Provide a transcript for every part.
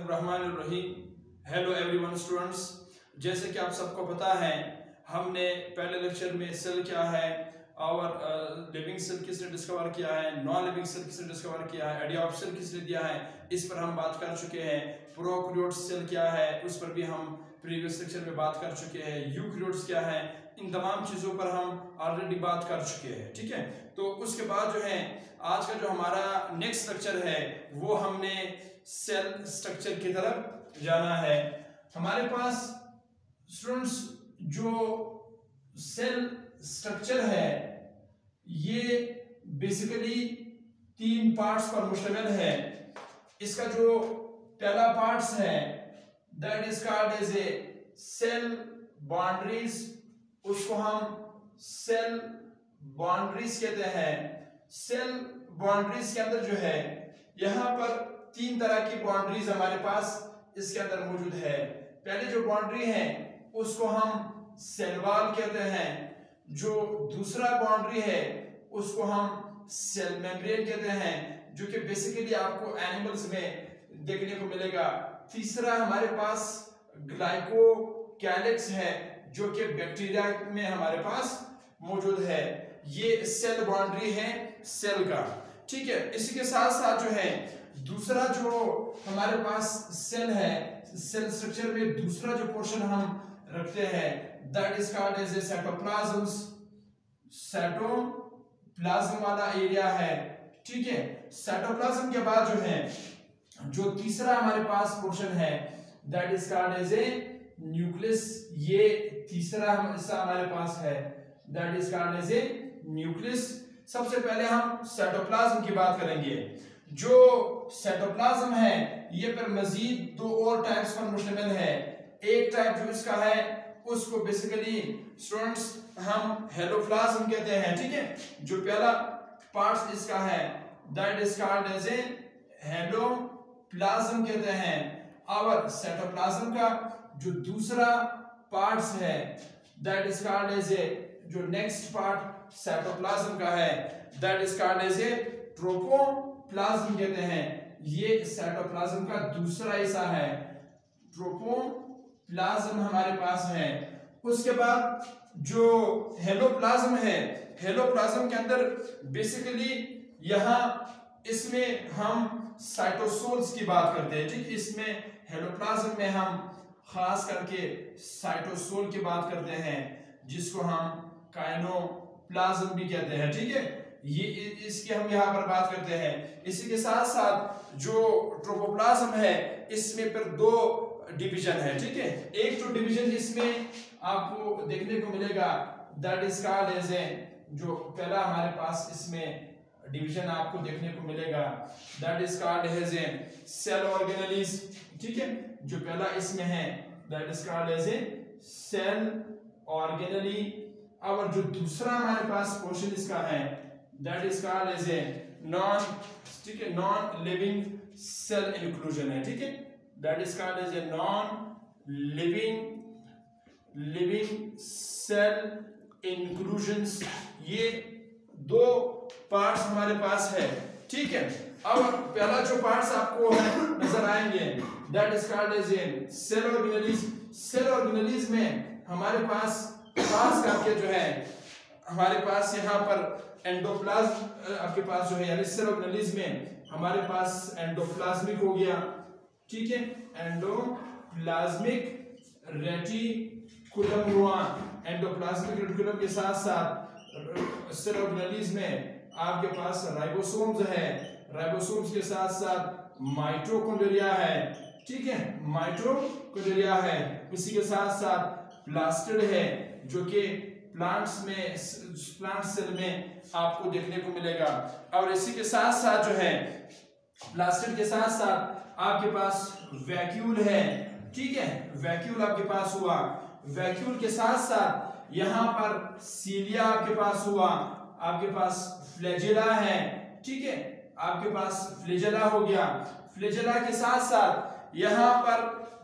बिस्मिल्लाहिर्रहमानिर्रहीम। Hello everyone students, जैसे कि आप सबको पता है हमने पहले लेक्चर में सेल क्या है और लिविंग सेल किसने डिस्कवर किया है, नॉन लिविंग सेल किसने डिस्कवर किया है, एडियाप्ट सेल किसने दिया है, इस पर हम बात कर चुके हैं। प्रोकैरियोट सेल क्या है उस पर भी हम प्रीवियस लेक्चर में बात कर चुके हैं। यूकैरियोट्स क्या है, इन तमाम चीज़ों पर हम ऑलरेडी बात कर चुके हैं। ठीक है, तो उसके बाद जो है आज का जो हमारा नेक्स्ट लेक्चर है वो हमने सेल स्ट्रक्चर की तरफ जाना है। हमारे पास स्टूडेंट्स जो सेल स्ट्रक्चर है ये बेसिकली 3 पार्ट्स पर मुश्तमिल है। इसका जो पहला पार्ट्स है that is called as a cell boundaries, उसको हम सेल बाउंड्रीज कहते हैं। सेल बाउंड्रीज के अंदर जो है यहाँ पर 3 तरह की बाउंड्रीज हमारे पास इसके अंदर मौजूद है। पहले जो बाउंड्री है उसको हम सेल वॉल कहते हैं, जो दूसरा बाउंड्री है उसको हम सेल मेम्ब्रेन कहते हैं, जो कि बेसिकली आपको एनिमल्स में देखने को मिलेगा। तीसरा हमारे पास ग्लाइकोकैलिक्स है जो कि बैक्टीरिया में हमारे पास मौजूद है। ये सेल बाउंड्री है सेल का। ठीक है, इसी के साथ साथ जो है दूसरा जो हमारे पास सेल है, सेल स्ट्रक्चर में दूसरा जो पोर्शन हम रखते हैं that is called as a cytoplasm. Cytoplasm वाला एरिया है। ठीक है, साइटोप्लाज्म के बाद जो है जो तीसरा हमारे पास पोर्शन है that is called as a nucleus. ये तीसरा हिस्सा हमारे पास है that is called as a nucleus. सबसे पहले हम साइटोप्लाज्म की बात करेंगे। जो साइटोप्लाज्म है ये पर मजीद 2 और टाइप्स पर मुश्तमिल है। एक टाइप जो इसका है उसको बेसिकली स्टूडेंट्स हम हेलोप्लाज्म कहते हैं। ठीक है, जो पहला पार्ट इसका है that is called as a hyaloplasm कहते हैं। और साइटोप्लाज्म का जो दूसरा पार्ट्स है that is called as a जो नेक्स्ट पार्ट साइटोप्लाज्म का है that is called as a trophoplasm कहते हैं। ये साइटोप्लाज्म का दूसरा हिस्सा है, ट्रोपोप्लाज्म हमारे पास है। उसके बाद जो हेलोप्लाज्म है, हेलोप्लाज्म के अंदर बेसिकली यहाँ इसमें हम साइटोसोल्स की बात करते हैं। ठीक, इसमें हेलोप्लाज्म में हम खास करके साइटोसोल की बात करते हैं जिसको हम काइनोप्लाज्म भी कहते हैं। ठीक है, ये इसकी हम यहाँ पर बात करते हैं। इसी के साथ साथ जो ट्रोपोप्लाज्म है इसमें फिर 2 डिवीजन है। ठीक है, एक जो डिवीजन इसमें आपको देखने को मिलेगा that is called as a जो पहला हमारे पास इसमें डिवीजन आपको देखने को मिलेगा that is called as a cell organelles. ठीक है, जो पहला इसमें है that is called as a cell organelle. और जो दूसरा हमारे पास पोर्शन इसका है that is called as a non, ठीक है, नॉन लिविंग सेल इंक्लूजन है। ठीक है, that is called as a non living cell inclusions. ये 2 पार्ट्स हमारे पास है। ठीक है, अब पहला जो पार्ट्स आपको नजर आएंगे that is called as a cell organelles. Cell organelles में हमारे पास खास करके जो है हमारे पास यहाँ पर एंडोप्लाज्म आपके पास जो है यानी सेल ऑर्गेनेलिज में हमारे पास एंडोप्लाज्मिक हो गया। ठीक है, एंडोप्लाज्मिक रेटिकुलम हुआ। एंडोप्लाज्मिक रेटिकुलम के साथ साथ सेल ऑर्गेनेलिज में आपके पास राइबोसोम्स है। राइबोसोम्स के साथ साथ माइटोकॉन्ड्रिया है। ठीक है, माइटोकॉन्ड्रिया है। इसी के साथ साथ प्लास्टिड है जो कि प्लांट सेल में आपको देखने को मिलेगा। और इसी के साथ साथ जो है प्लास्टिड के साथ साथ आपके पास वैक्यूल है। ठीक है, वैक्यूल आपके पास हुआ। वैक्यूल के साथ साथ यहाँ पर सीलिया आपके पास हुआ। आपके पास फ्लैजेला है। ठीक है, आपके पास फ्लैजेला हो गया। फ्लैजेला के साथ साथ यहाँ पर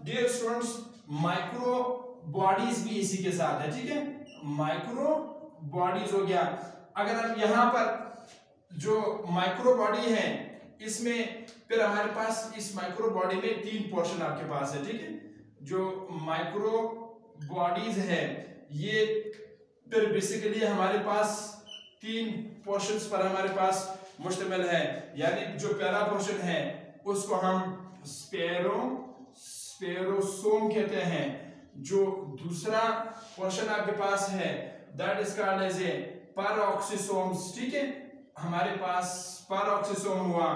डियर स्टूडेंट्स माइक्रो बॉडीज भी इसी के साथ है। ठीक है, माइक्रो बॉडीज हो गया। अगर आप यहाँ पर जो माइक्रो बॉडी है इसमें फिर हमारे पास इस माइक्रो बॉडी में 3 पोर्शन आपके पास है, ठीक है। जो माइक्रो बॉडीज है ये फिर बेसिकली हमारे पास 3 पोर्शंस पर हमारे पास मुश्तमिल है। यानी जो पहला पोर्शन है उसको हम स्पेरोसोम कहते हैं। जो दूसरा पोर्शन आपके पास है that is called as a peroxisomes, ठीक है। हमारे पास पैरोक्सिसोम हुआ,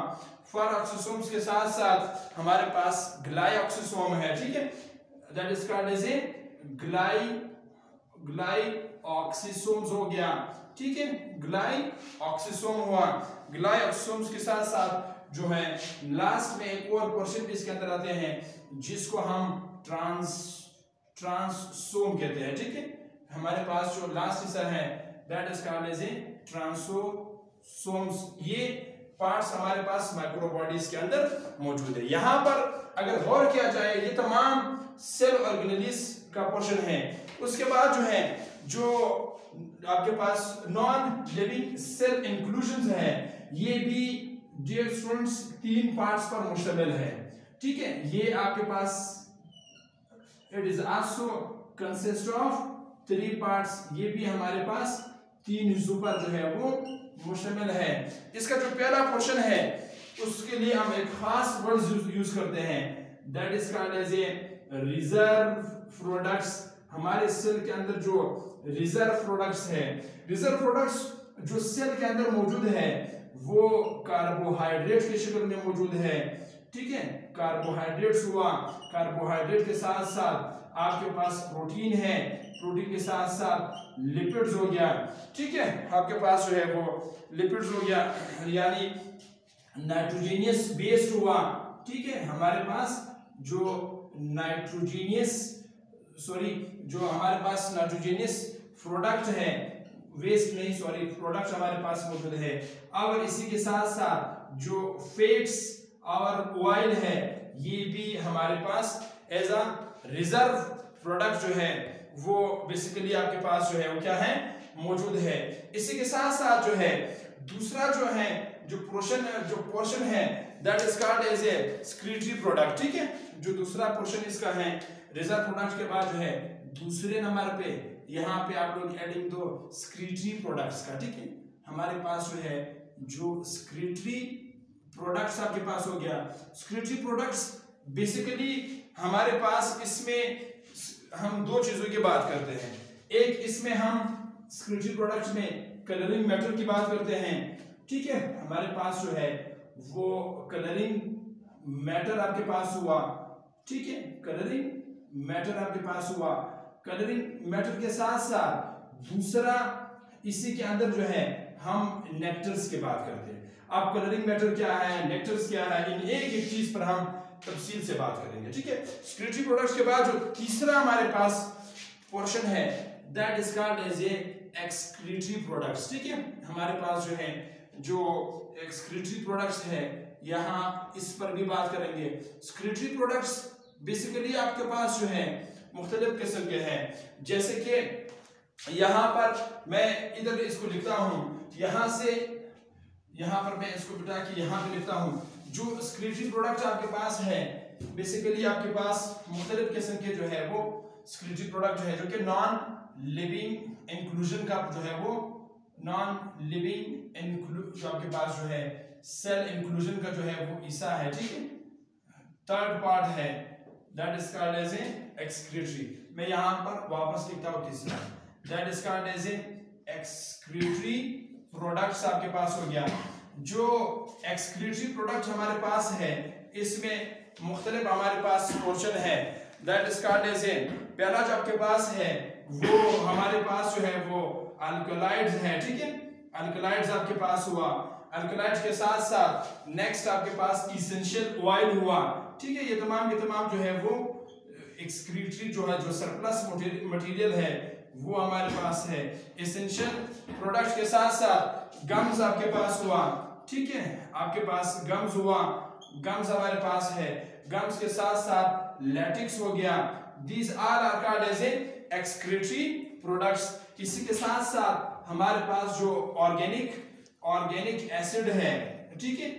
पैरोक्सिसोम्स के साथ साथ हमारे पास ग्लाइऑक्सिसोम है, ठीक है। That is called as a glyoxysomes हो गया, ठीक है। ग्लाइऑक्सिसोम हुआ। ग्लाइऑक्सिसोम्स के साथ साथ जो है लास्ट में एक और पोर्शन भी इसके अंदर आते हैं जिसको हम ट्रांससोम कहते हैं, ठीक है। हमारे पास जो लास्ट हिस्सा है that is called as a transosomes. ये पार्ट्स हमारे पास माइक्रो बॉडीज के अंदर मौजूद है। यहां पर अगर गौर किया जाए ये तमाम सेल ऑर्गेनेलिस का पोर्शन है। उसके बाद जो है जो आपके पास नॉन लिविंग सेल इंक्लूजन्स है ये भी डियर स्टूडेंट्स 3 पार्ट्स पर मुश्तमिल है, ठीक है। ये आपके पास it is also consist of 3 parts. ये भी हमारे पास 3 हिस्सों पर जो है वो मुश्तमिल है। इसका जो पहला पोर्शन है उसके लिए हम एक खास वर्ड यूज करते हैं that is called as a reserve products. हमारे सेल के अंदर जो रिजर्व प्रोडक्ट्स है, रिजर्व प्रोडक्ट्स जो सेल के अंदर मौजूद है वो कार्बोहाइड्रेट की शक्ल में मौजूद है, ठीक है। कार्बोहाइड्रेट्स हुआ, कार्बोहाइड्रेट के साथ साथ आपके पास प्रोटीन है, प्रोटीन के साथ साथ लिपिड्स हो गया, ठीक है। आपके पास जो है वो लिपिड्स हो गया यानी नाइट्रोजनियस बेस्ड हुआ, ठीक है। हमारे पास जो हमारे पास नाइट्रोजनियस प्रोडक्ट है, वेस्ट नहीं सॉरी प्रोडक्ट हमारे पास मौजूद है। और इसी के साथ साथ जो फैट्स और ऑयल है ये भी हमारे पास एज अ रिजर्व प्रोडक्ट जो है वो बेसिकली आपके पास जो है वो क्या है मौजूद है। इसी के साथ साथ जो है दूसरा जो है जो पोर्शन है that is called as a secretory product, ठीक है। जो दूसरा पोर्शन इसका है रिजर्व प्रोडक्ट के बाद जो है दूसरे नंबर पे यहाँ पे आप लोग एडिंग दो सेक्रेटरी प्रोडक्ट्स का, ठीक है। हमारे पास जो है जो सेक्रेटरी प्रोडक्ट्स आपके पास हो गया। सेक्रेटरी प्रोडक्ट्स बेसिकली हमारे पास इसमें हम 2 चीजों की बात करते हैं। एक इसमें हम सेक्रेटरी प्रोडक्ट्स में कलरिंग मैटर की बात करते हैं, ठीक है। हमारे पास जो है वो कलरिंग मैटर आपके पास हुआ, ठीक है। कलरिंग मैटर आपके पास हुआ। कलरिंग मैटर के साथ साथ दूसरा इसी के अंदर जो है हम नेक्टर्स की बात करते हैं। अब कलरिंग मैटर क्या है, नेक्टर्स क्या है, इन एक एक चीज पर हम तफसील से बात करेंगे, ठीक है। सेक्रेटरी प्रोडक्ट्स के बाद जो तीसरा हमारे पास पोर्शन है that is called as a excretory products, ठीक है। हमारे पास जो है जो एक्सक्रीटरी प्रोडक्ट्स है यहाँ इस पर भी बात करेंगे। सेक्रेटरी प्रोडक्ट्स बेसिकली आपके पास जो है मुख्तलिफ किस्म के हैं। जैसे कि यहाँ पर मैं इधर इसको लिखता हूँ, यहाँ पर मैं इसको बिठा के यहाँ पे लिखता हूँ। जो सेक्रेटरी प्रोडक्ट आपके पास है बेसिकली आपके पास मुख्तलिफ किस्म के जो है वो सेक्रेटरी प्रोडक्ट है जो कि नॉन लिविंग इंक्लूजन का जो है वो नॉन लिविंग जो आपके पास जो है सेल इंक्लूजन का जो है वो हिस्सा है, ठीक है। थर्ड पार्ट है that is called as a excretory. मैं यहाँ पर वापस लिखता हूँ तीसरा that is called as a excretory products आपके पास हो गया। जो एक्सक्रीटरी प्रोडक्ट हमारे पास है इसमें मुख्तलिफ हमारे पास पोर्शन है that is called as a पहला जो आपके पास है वो हमारे पास जो है वो अल्कलाइड्स है, ठीक है। अल्कलाइड्स आपके पास हुआ। अल्कलाइड्स के साथ साथ नेक्स्ट आपके पास इसेंशियल ऑयल हुआ, ठीक है। ये तमाम के तमाम जो है वो एक्सक्रीटरी जो है जो सरप्लस मटेरियल है वो हमारे पास है। एसेंशियल प्रोडक्ट्स के साथ साथ गम्स आपके पास हुआ, ठीक है। आपके पास गम्स हुआ, गम्स हमारे पास है। गम्स के साथ साथ लैटिक्स हो गया। These all are called as a excretory products. इसी के साथ साथ हमारे पास जो ऑर्गेनिक एसिड है, ठीक है।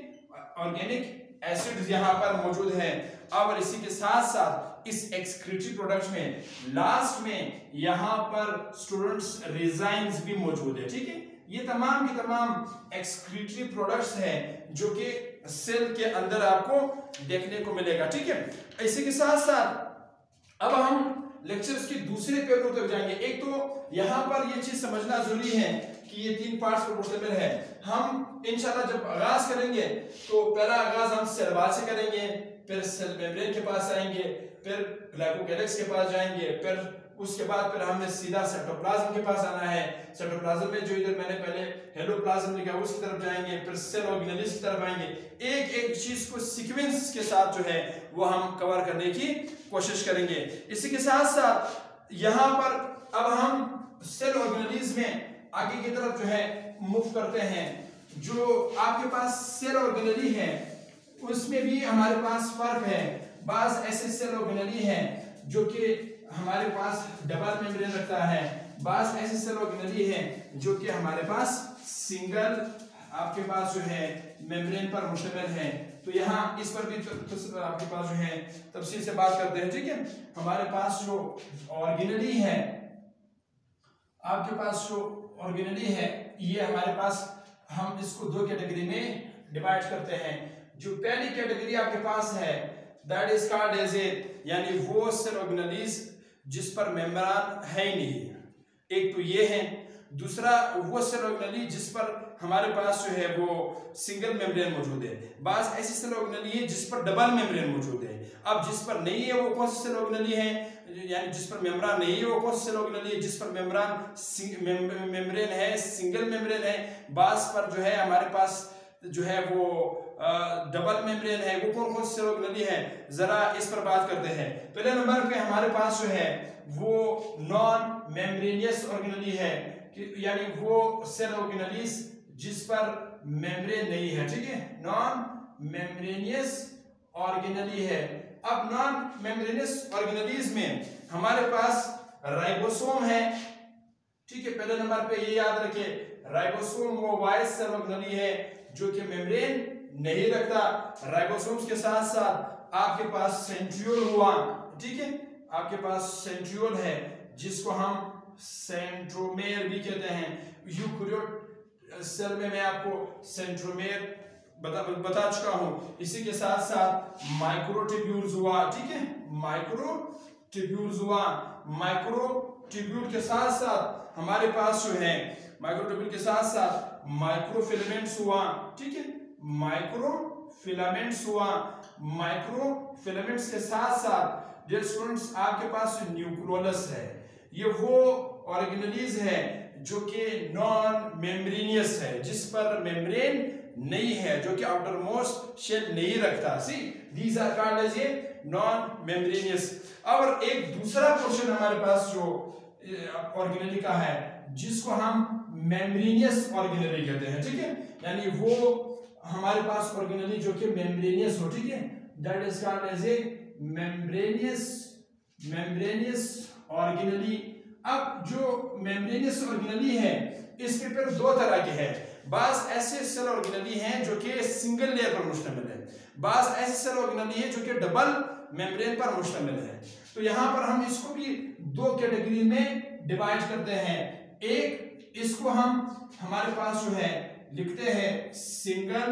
ऑर्गेनिक एसिड्स यहाँ पर मौजूद है। और इसी के साथ साथ इस एक्सक्रीटरी प्रोडक्ट में लास्ट में यहाँ पर स्टूडेंट्स रेजाइन्स भी मौजूद है। ठीक है, ये तमाम के तमाम एक्सक्रीटरी प्रोडक्ट्स हैं जो कि सेल के अंदर आपको देखने को मिलेगा। ठीक है, इसी के साथ साथ अब हम लेक्चर्स के दूसरे पहलू तक जाएंगे। एक तो यहाँ पर ये चीज समझना जरूरी है कि ये 3 पार्ट्स पर मुश्तमिल है। हम इंशाल्लाह जब आगाज करेंगे तो पहला आगाज हम सेल वॉल से करेंगे, फिर सेल मेम्ब्रेन के पास आएंगे, फिर ग्लाइकोकैलिक्स के पास जाएंगे, फिर उसके बाद फिर हमें सीधा साइटोप्लाज्म के पास आना है। साइटोप्लाज्म में जो इधर मैंने पहले हेलोप्लाज्म लिखा उसकी तरफ जाएंगे, फिर सेल ऑर्गेनेलिस की तरफ आएंगे। एक एक चीज को सीक्वेंस के साथ जो है वो हम कवर करने की कोशिश करेंगे। इसी के साथ साथ यहाँ पर अब हम सेल ऑर्गेनेलिस में आगे की तरफ जो है मूव करते हैं। जो आपके पास सेल ऑर्गेनेली है उसमें भी हमारे पास फर्क है। बाज ऐसे सेल ऑर्गेनेली हैं जो कि हमारे पास डबल मेम्ब्रेन रखता है, बाज ऐसे सेल ऑर्गेनेली हैं जो कि हमारे पास सिंगल आपके पास जो है मेम्ब्रेन पर मुश्तमिल है। तो यहाँ इस पर भी आपके पास जो है तफसील से बात करते हैं। ठीक है, हमारे पास जो ऑर्गेनेली है, आपके पास जो ऑर्गेनेली है ये हमारे पास हम इसको 2 कैटेगरी में डिवाइड करते हैं। जो पहली कैटेगरी आपके पास है that is called as a, यानी वो सेल ऑर्गेनेलीज जिस पर मेम्ब्रेन है ही नहीं। एक तो ये है, दूसरा वो सेल ऑर्गेनेली जिस पर हमारे पास जो है वो सिंगल मेम्ब्रेन मौजूद है। बाज ऐसी सेल ऑर्गेनेली है जिस पर डबल मेम्ब्रेन मौजूद है। अब जिस पर नहीं है वो कौन सी सेल ऑर्गेनेली है, यानी जिस पर मेम्ब्रेन नहीं है वो कौन सी सेल ऑर्गेनेली है, जिस पर मेम्ब्रेन है, सिंगल मेम्ब्रेन है। बाज पर जो है हमारे पास जो है वो डबल मेम्ब्रेन है, वो कौन कौन सी सेल ऑर्गेनेली है, जरा इस पर बात करते हैं। पहले नंबर पे हमारे पास जो है वो नॉन मेम्ब्रेनियस ऑर्गेनेली है, यानी वो सेल ऑर्गेनेलीज जिस पर मेम्ब्रेन नहीं है। ठीक है, नॉन मेम्ब्रेनियस ऑर्गेनेली है। अब नॉन मेम्ब्रेनियस ऑर्गेनेलीज में हमारे पास राइबोसोम है। ठीक है, पहले नंबर पे ये याद रखिए, राइबोसोम वो वाइस सेल ऑर्गेनेली है जो कि मेम्ब्रेन नहीं रखता। राइबोसोम्स के साथ साथ आपके पास सेंट्रियोल हुआ। ठीक है, आपके पास सेंट्रियोल है जिसको हम सेंट्रोमेर भी कहते हैं। यूकेरियोट सेल में मैं आपको सेंट्रोमेर बता चुका हूं। इसी के साथ साथ माइक्रोट्यूब्यूल्स हुआ। ठीक है, माइक्रोट्यूब्यूल्स हुआ। माइक्रोट्यूब्यूल के साथ साथ हमारे पास जो है माइक्रोट्यूब्यूल के साथ साथ माइक्रोफिलामेंट्स हुआ। ठीक है, माइक्रोफिलामेंट्स हुआ। माइक्रोफिलामेंट्स के साथ साथ डियर स्टूडेंट्स आपके पास न्यूक्लियोलस है। ये वो ऑर्गेनेलीज है जो कि नॉन मेम्ब्रेनियस है, जिस पर मेम्ब्रेन नहीं है, जो कि आउटर मोस्ट शेल नहीं रखता। See these are called as a non membranous. और एक दूसरा पोर्शन हमारे पास जो ऑर्गेनेली का है जिसको हम मेम्ब्रेनियस ऑर्गेनेली कहते हैं। ठीक है, यानी वो हमारे पास ऑर्गेनेली जो कि मेम्ब्रेनियस हो। ठीक है, that is called as a membranous organelle. अब जो मेम्ब्रेनियस ऑर्गेनेली है इसके फिर 2 तरह के हैं। बाज ऐसे सेल ऑर्गेनेली हैं जो कि सिंगल लेयर पर मुश्तमिल है, बाज ऐसे सेल ऑर्गेनेली है जो कि डबल मेम्ब्रेन पर मुश्तमिल है। तो यहाँ पर हम इसको भी 2 कैटेगरी में डिवाइड करते हैं। एक इसको हम हमारे पास जो है लिखते हैं सिंगल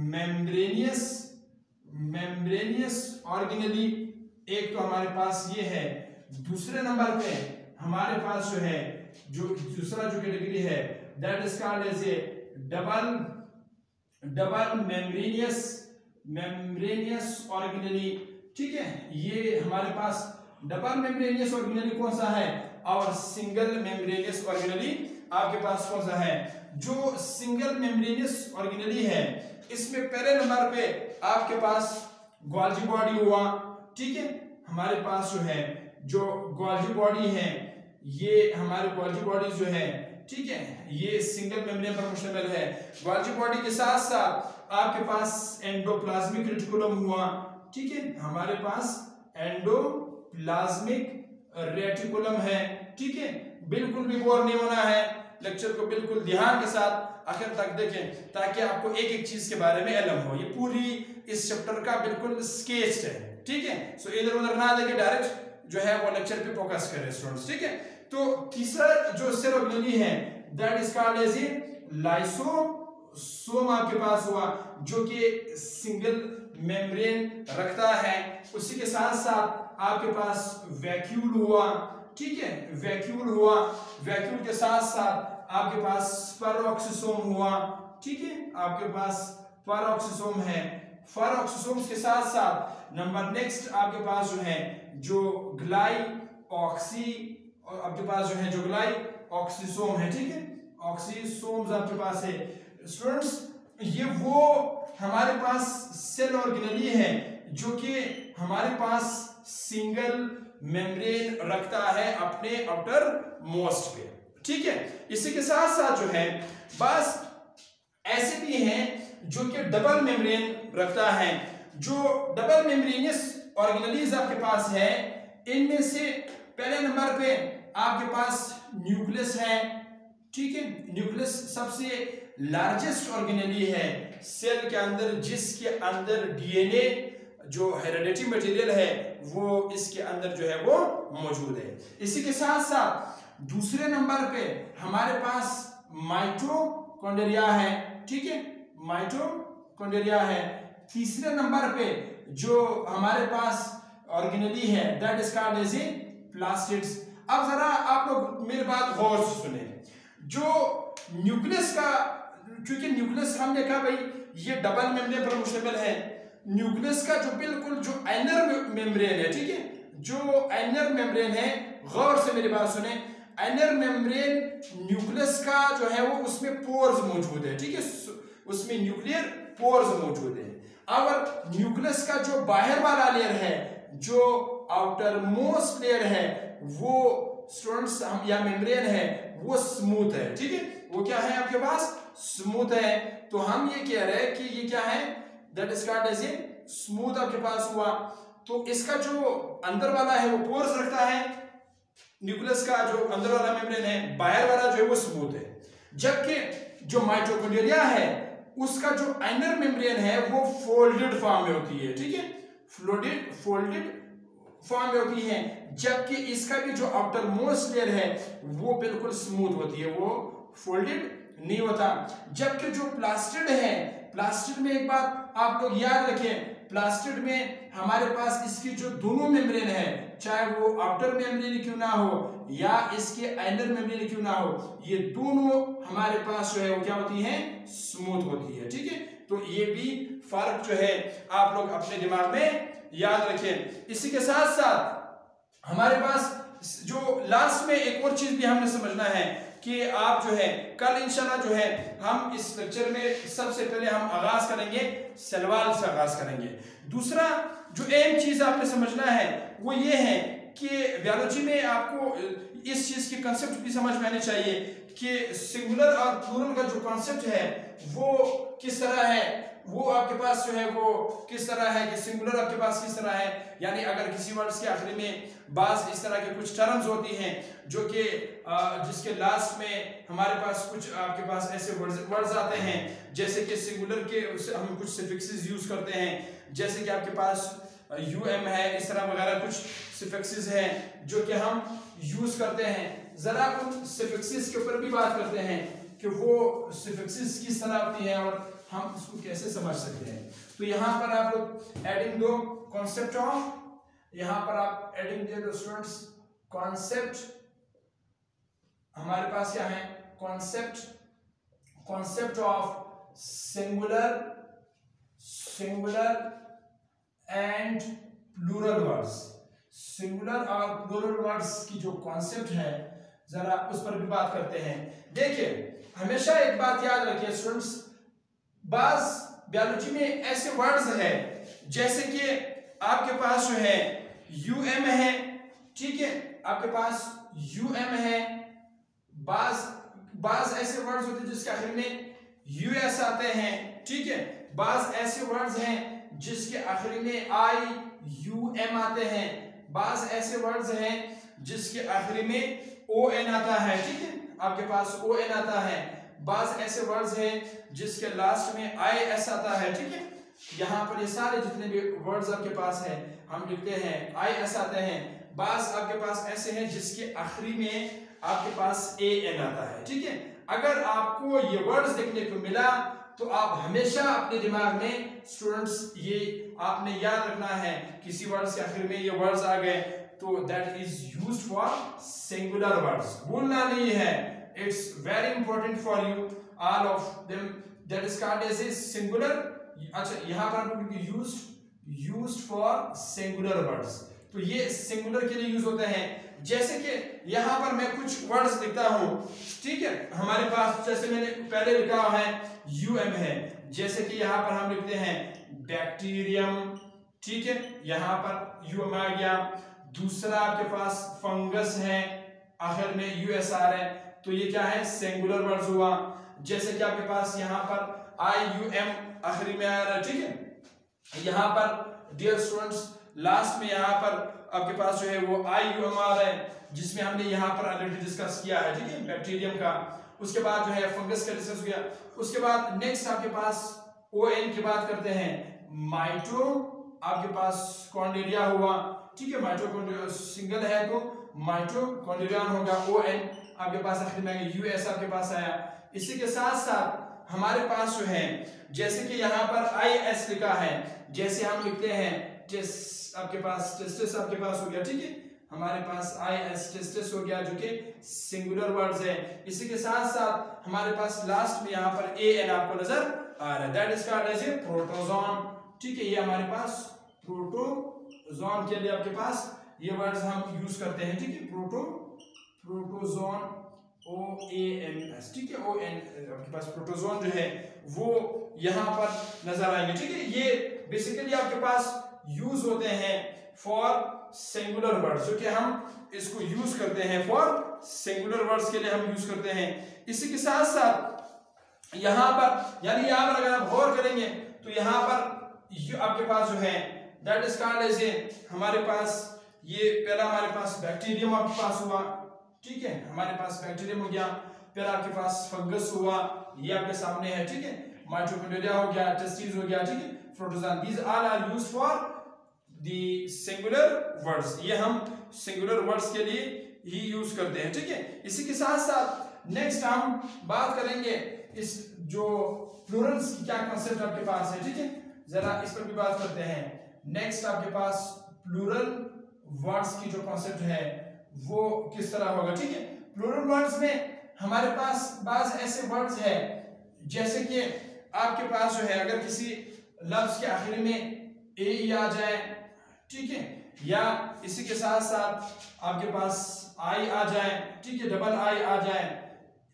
मेम्ब्रेनियस ऑर्गेनेली। एक तो हमारे पास ये है। दूसरे नंबर पे हमारे पास जो है जो दूसरा जो कैटेगरी है that is called as a double membranous organelle. ठीक है, ये हमारे पास डबल मेम्ब्रेनियस ऑर्गेनेली कौन सा है और सिंगल मेम्ब्रेनियस ऑर्गेनेली आपके पास कौन सा है। जो सिंगल मेम्ब्रेनियस ऑर्गेनेली है इसमें पहले नंबर पे आपके पास गोल्गी बॉडी हुआ। ठीक है, हमारे पास जो है जो गोल्गी बॉडी है ये हमारे गोल्गी बॉडी जो है, ठीक है, ये सिंगल मेम्ब्रेन पर मुश्तमिल है। गोल्गी बॉडी के साथ साथ आपके पास एंडोप्लाज्मिक रेटिकुलम हुआ। ठीक है, हमारे पास एंडोप्लाज्मिक रेटिकुलम है। ठीक है, बिल्कुल भी बोर नहीं होना है, लेक्चर को बिल्कुल ध्यान के साथ आखिर तक देखें ताकि आपको एक एक चीज के बारे में इल्म हो। ये पूरी इस चैप्टर का बिल्कुल स्केच्ड है, ठीक है। सो इधर उधर ना देखे, डायरेक्ट जो है वो लेक्चर पे फोकस करें स्टूडेंट्स, ठीक है। तो तीसरा जो सेल ऑर्गेनेली है that is called as a lysosome आपके पास हुआ, जो कि सिंगल मेम्ब्रेन रखता है। उसी के साथ साथ आपके पास वैक्यूल हुआ, ठीक है, वैक्यूल हुआ। वैक्यूल के साथ साथ आपके पास पेरोक्सिसोम हुआ, ठीक है, आपके पास पेरोक्सिसोम है। पेरोक्सिसोम्स के साथ साथ नंबर नेक्स्ट आपके पास जो है जो ग्लाइऑक्सी, आपके पास जो है जो ग्लाइऑक्सिसोम है, ठीक है, ऑक्सीसोम्स आपके पास है। स्टूडेंट्स ये वो हमारे पास सेल ऑर्गेनेली है जो कि हमारे पास सिंगल मेम्ब्रेन रखता है अपने आउटर मोस्ट पे, ठीक है। इसी के साथ साथ जो है बस ऐसे भी हैं जो कि डबल मेम्ब्रेन रखता है। जो डबल मेम्ब्रेनियस ऑर्गेनेलीज आपके पास है, इनमें से पहले नंबर पे आपके पास न्यूक्लियस है, ठीक है। न्यूक्लियस सबसे लार्जेस्ट ऑर्गेनेली है सेल के अंदर, जिसके अंदर डीएनए जो हेरिडिटी मटेरियल है वो इसके अंदर जो है वो मौजूद है। इसी के साथ साथ दूसरे नंबर पे हमारे पास माइटोकॉन्ड्रिया है, ठीक है, माइटोकॉन्ड्रिया है। तीसरे नंबर पे जो हमारे पास ऑर्गेनेली है that is called as a plastids. अब जरा आप लोग मेरी बात गौर से सुने। जो न्यूक्लियस का, क्योंकि न्यूक्लियस हमने कहा भाई ये डबल मेम्ब्रेन पर मुश्तमिल है, न्यूक्लियस का जो बिल्कुल जो इनर मेम्ब्रेन है, ठीक है, जो इनर मेम्ब्रेन है, गौर से मेरी बात सुने। इनर मेम्ब्रेन न्यूक्लियस का जो है वो उसमें पोर्स मौजूद है, ठीक है, उसमें न्यूक्लियर पोर्स मौजूद है। और न्यूक्लियस का जो बाहर वाला लेयर है, जो आउटर मोस्ट लेयर है, वो स्टूडेंट्स या मेम्ब्रेन है वो स्मूथ है, ठीक है, वो क्या है आपके पास स्मूथ है। तो हम ये कह रहे हैं कि ये क्या है that is called as a smooth आपके पास हुआ। तो इसका जो अंदर वाला है वो पोर्स रखता है, न्यूक्लियस का जो अंदर वाला मेम्ब्रेन है, बाहर वाला जो है वो स्मूथ है। जबकि जो माइटोकॉन्ड्रिया है उसका जो इनर मेम्ब्रेन है वो फोल्डेड फॉर्म में होती है, ठीक है, फोल्डेड फॉर्म में होती है। जबकि इसका भी जो आउटर मोस्ट लेयर है वो बिल्कुल स्मूथ होती है, वो फोल्डेड नहीं होता। जबकि जो प्लास्टिड है, प्लास्टिड में एक बात आप लोग याद रखें, प्लास्टिड में हमारे पास इसकी जो दोनों मेम्ब्रेन है, चाहे वो आउटर मेम्ब्रेन क्यों ना हो या इसके इनर मेम्ब्रेन क्यों ना हो, ये दोनों हमारे पास जो है वो क्या होती हैं स्मूथ होती है, ठीक है। तो ये भी फर्क जो है आप लोग अपने दिमाग में याद रखें। इसी के साथ साथ हमारे पास जो लास्ट में एक और चीज भी हमने समझना है कि आप जो है कल इंशाल्लाह जो है हम इस लेक्चर में सबसे पहले हम आगाज करेंगे सलवाल से आगाज करेंगे। दूसरा जो अहम चीज आपने समझना है वो ये है कि बायोलॉजी में आपको इस चीज की कंसेप्ट भी समझ में आनी चाहिए कि सिंगुलर और प्लूरल का जो कॉन्सेप्ट है वो किस तरह है, वो आपके पास जो है वो किस तरह है कि सिंगुलर आपके पास किस तरह है। यानी अगर किसी वर्ड्स के आखिरी में बास इस तरह के कुछ टर्म्स होती हैं जो कि जिसके लास्ट में हमारे पास कुछ आपके पास ऐसे वर्ड्स आते हैं, जैसे कि सिंगुलर के हम कुछ सफिक्सेस यूज करते हैं, जैसे कि आपके पास यूएम है, इस तरह वगैरह कुछ सफिक्सेस हैं जो कि हम यूज करते हैं। जरा उन सफिक्सेस के ऊपर भी बात करते हैं कि वो सफिक्सेस किस तरह होती हैं और हम इसको कैसे समझ सकते हैं। तो यहाँ पर आप लोग एडिंग दो कॉन्सेप्ट ऑफ, यहाँ पर आप एडिंग दे दो स्टूडेंट्स कॉन्सेप्ट, हमारे पास क्या है concept of singular and plural words. Singular और प्लूरल वर्ड्स की जो कॉन्सेप्ट है जरा उस पर भी बात करते हैं। देखिए हमेशा एक बात याद रखिए स्टूडेंट्स, बाज बायोलॉजी में ऐसे वर्ड्स हैं जैसे कि आपके पास जो है यूएम है, ठीक है, आपके पास यूएम है, बाज ऐसे वर्ड्स होते हैं जिसके आखिर में यूएस आते हैं, ठीक है, बाज ऐसे वर्ड्स हैं जिसके आखिर में आई यूएम आते हैं, बाज ऐसे वर्ड्स हैं जिसके आखिरी में ओ एन आता है, ठीक है, आपके पास ओ एन आता है, बाज ऐसे वर्ड्स हैं जिसके लास्ट में IS आता है, ठीक है। यहाँ पर ये सारे जितने भी वर्ड्स आपके पास है हम लिखते हैं IS आते हैं। बाज आपके पास ऐसे हैं जिसके आखिरी में आपके पास AN आता है, ठीक है। अगर आपको ये वर्ड्स देखने को मिला तो आप हमेशा अपने दिमाग में स्टूडेंट्स ये आपने याद रखना है, किसी वर्ड्स के आखिर में ये वर्ड्स आ गए तो that is used for singular words, भूलना नहीं है। It's very important for you all of them, that is called as a singular. अच्छा, यहाँ पर आप यूज्ड फॉर सिंगुलर वर्ड्स, तो ये सिंगुलर के लिए यूज होते हैं। जैसे कि यहाँ पर मैं कुछ वर्ड्स लिखता हूँ, ठीक है, हमारे पास जैसे मैंने पहले लिखा है UM है, जैसे कि यहाँ पर हम लिखते हैं बैक्टीरियम, ठीक है, यहाँ पर UM आ गया। दूसरा आपके पास फंगस है, आखिर में USR है, तो ये क्या है, सिंगुलर वर्ड्स हुआ। जैसे कि आपके पास यहाँ पर IUM आखिरी में आ रहा है, ठीक है। यहाँ पर डियर स्टूडेंट्स लास्ट में यहाँ पर आपके पास जो है वो IUM आ रहा है, जिसमें हमने यहाँ पर ऑलरेडी डिस्कस किया है, ठीक है, बैक्टीरियम का। उसके बाद जो है फंगस का डिस्कस किया। उसके बाद नेक्स्ट आपके पास ON की बात करते हैं, माइटो आपके पास कॉन्डेरिया हुआ, ठीक है, माइटोकॉन्ड्रिया सिंगल है तो माइटोकॉन्ड्रियन होगा। ON आपके पास आखिर में US आपके पास आया। इसी के साथ साथ हमारे पास जो है जैसे कि यहाँ पर IS लिखा है, जैसे हम लिखते हैं आपके पास टेस्टिस आपके पास हो गया, ठीक है, हमारे पास IS टेस्टिस हो गया जो कि सिंगुलर वर्ड्स है। इसी के साथ साथ हमारे पास लास्ट में यहाँ पर AN आपको नजर आ रहा है, that is called as a protozoan, ठीक है। ये हमारे पास प्रोटोजोन के लिए आपके पास ये वर्ड्स हम यूज करते हैं, ठीक है, प्रोटोजोन OANS, ठीक है, ON आपके पास प्रोटोजोन जो है वो यहाँ पर नजर आएंगे, ठीक है। ये बेसिकली आपके पास यूज होते हैं फॉर सिंगुलर वर्ड्स, जो कि हम इसको यूज करते हैं फॉर सिंगुलर वर्ड्स के लिए हम यूज करते हैं। इसी के साथ साथ यहाँ पर यानी यहाँ पर अगर आप गौर करेंगे तो यहाँ पर आपके पास जो है that is called as a, हमारे पास ये पहला हमारे पास बैक्टीरियम आपके पास हुआ, ठीक है, हमारे पास बैक्टीरियम हो गया, फिर आपके पास फंगस हुआ, ये आपके सामने है, ठीक है, माइटोकॉन्ड्रिया हो गया, टेस्टिस हो गया, ठीक है, protozoan, these all are used for the singular words, ये हम सिंगुलर वर्ड्स के लिए ही यूज करते हैं, ठीक है। इसी के साथ साथ नेक्स्ट हम बात करेंगे इस जो प्लूरल्स की क्या कॉन्सेप्ट आपके पास है, ठीक है, जरा इस पर भी बात करते हैं। नेक्स्ट आपके पास प्लूरल वर्ड्स की जो कॉन्सेप्ट है वो किस तरह होगा, ठीक है। प्लूरल वर्ड्स में हमारे पास बाज ऐसे वर्ड्स है जैसे कि आपके पास जो है अगर किसी लफ्ज के आखिर में AE आ जाए, ठीक है, या इसी के साथ साथ आपके पास I आ जाए, ठीक है, डबल I आ जाए,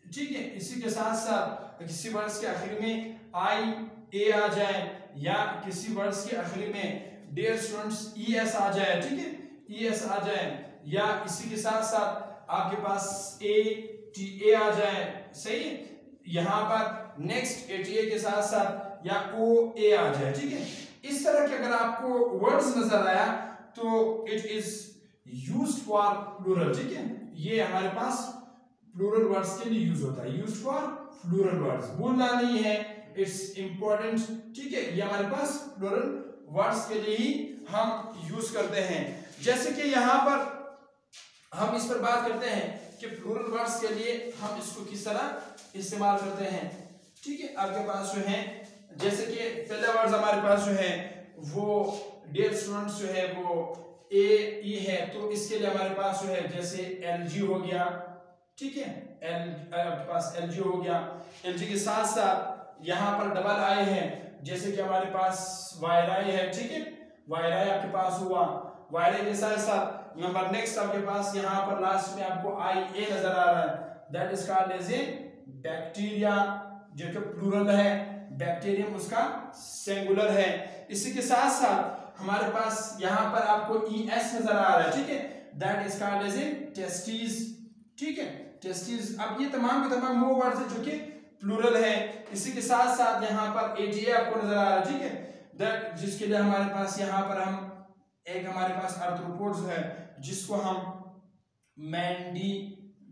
ठीक है, इसी के साथ साथ किसी वर्ड्स के आखिर में IA आ जाए या किसी वर्ड्स के आखिर में डियर स्टूडेंट्स ES आ जाए, ठीक है, ES आ जाए, या इसी के साथ साथ आपके पास ATA आ जाए, सही है, यहाँ पर नेक्स्ट ATA के साथ साथ या OA आ जाए, ठीक है। इस तरह के अगर आपको वर्ड्स नजर आया तो it is used for plural, ठीक है, ये हमारे पास प्लूरल वर्ड्स के लिए यूज होता है, यूज्ड फॉर प्लूरल वर्ड्स, भूलना नहीं है, इट्स इंपॉर्टेंट, ठीक है, ये हमारे पास प्लूरल वर्ड्स के लिए ही हम यूज करते हैं। जैसे कि यहाँ पर हम इस पर बात करते हैं कि प्लूरल वर्ड्स के लिए हम इसको किस तरह इस्तेमाल करते हैं, ठीक है। आपके पास जो है जैसे कि पहला वर्ड्स हमारे पास जो है वो डियर स्टूडेंट्स जो है वो AE है, तो इसके लिए हमारे पास जो है जैसे LG हो गया, ठीक है, आपके पास LG हो गया। LG के साथ साथ यहाँ पर डबल I है, जैसे कि हमारे पास YRI है, ठीक है, YRI आपके पास हुआ, YRI के साथ साथ नंबर नेक्स्ट आपके पास यहाँ पर लास्ट में आपको IA नजर आ रहा है, that is called as a bacteria, जो कि प्लूरल है, बैक्टीरियम उसका सिंगुलर है। इसी के साथ साथ हमारे पास यहाँ पर आपको ES नजर आ रहा है, ठीक है, that is called as a testis, ठीक है, टेस्टिस। अब ये तमाम के तमाम वो वर्ड्स हैं जो कि प्लूरल है। इसी के साथ साथ यहाँ पर ATA आपको नजर आ रहा है, ठीक है, दैट जिसके लिए हमारे पास यहाँ पर हम एक हमारे पास आर्थ्रोपोड्स है जिसको हम मैंडी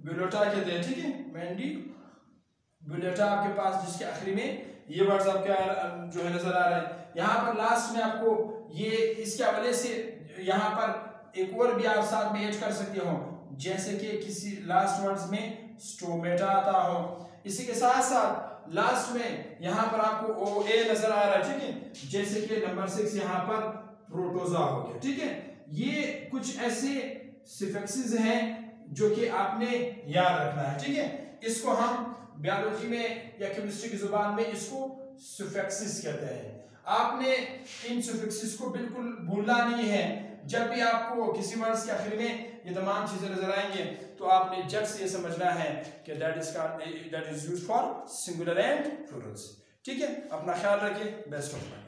बिलोटा कहते हैं, ठीक है, मैंडी बुलेटा आपके पास जिसके आखिरी में ये वर्ड्स आपके जो है नजर आ रहा है। यहाँ पर लास्ट में आपको ये इसके हवाले से यहाँ पर एक और भी आप साथ में ऐड कर सकते हो, जैसे कि किसी लास्ट वर्ड्स में स्टोमेटा आता हो। इसी के साथ साथ लास्ट में यहाँ पर आपको ओ ए नजर आ रहा है, ठीक है, जैसे कि नंबर 6 यहाँ पर प्रोटोजा हो गया, ठीक है। ये कुछ ऐसे सिफिक्सेस हैं जो कि आपने याद रखना है, ठीक है। इसको हम बायोलॉजी में या केमिस्ट्री की जुबान में इसको सुफिक्सेस कहते हैं। आपने इन सुफिक्सेस को बिल्कुल भूलना नहीं है। जब भी आपको किसी वर्ड्स के आखिर में ये तमाम चीजें नजर आएंगे तो आपने जट से ये समझना है कि that is used for singular and Plurals, ठीक है। अपना ख्याल रखिए, बेस्ट ऑफ लक।